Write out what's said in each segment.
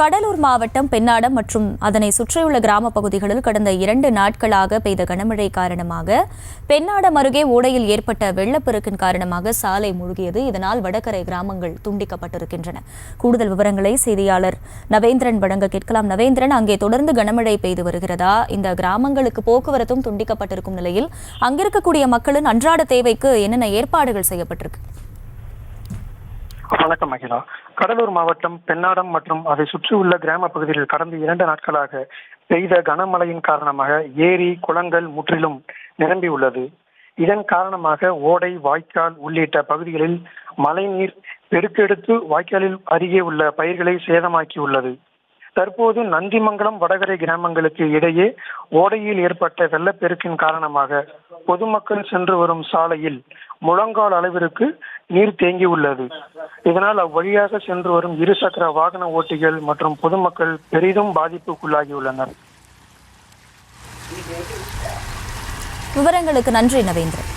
கடலூர் மாவட்டம் பெண்ணாடம் மற்றும் அதனை சுற்றியுள்ள கிராம பகுதிகளில் கடந்த 2 நாட்களாக பெய்த கனமழை காரணமாக பெண்ணாடம் அருகே ஓடையில் ஏற்பட்ட வெள்ளப்பெருக்கின் காரணமாக சாலை மூழ்கியது. இதனால் வடகரை கிராமங்கள் துண்டிக்கப்பட்டிருக்கின்றன. கூடுதல் விவரங்களை செய்தியாளர் நவேந்திரன் வழங்க கேட்கலாம். நவேந்திரன், அங்கே தொடர்ந்து கனமழை பெய்து வருகிறதா? இந்த கிராமங்களுக்கு போக்குவரத்தும் துண்டிக்கப்பட்டிருக்கும் நிலையில் அங்கிருக்கக்கூடிய மக்களின் அன்றாட தேவைக்கு என்னென்ன ஏற்பாடுகள் செய்யப்பட்டிருக்கு? வணக்கம் மகிழா. கடலூர் மாவட்டம் பெண்ணாடம் மற்றும் அதை சுற்றியுள்ள கிராம பகுதிகளில் கடந்த 2 நாட்களாக பெய்த கனமழையின் காரணமாக ஏரி குளங்கள் முற்றிலும் நிரம்பியுள்ளது. இதன் காரணமாக ஓடை வாய்க்கால் உள்ளிட்ட பகுதிகளில் மழைநீர் பெருக்கெடுத்து வாய்க்காலில் அருகே உள்ள பயிர்களை சேதமாக்கியுள்ளது. தற்போது நந்திமங்கலம் வடகரை கிராமங்களுக்கு இடையே ஓடையில் ஏற்பட்ட வெள்ளப்பெருக்கின் காரணமாக பொதுமக்கள் சென்று வரும் சாலையில் முழங்கால் அளவிற்கு நீர் தேங்கியுள்ளது. இதனால் அவ்வழியாக சென்று வரும் இருசக்கர வாகன ஓட்டிகள் மற்றும் பொதுமக்கள் பெரிதும் பாதிப்புக்குள்ளாகியுள்ளனர். விவரங்களுக்கு நன்றி நவேந்திரன்.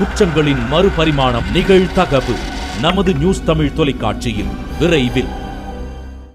குற்றங்களின் மறுபரிமாணம் நிகழ்தகவு நமது நியூஸ் தமிழ் தொலைக்காட்சியில் விரைவில்.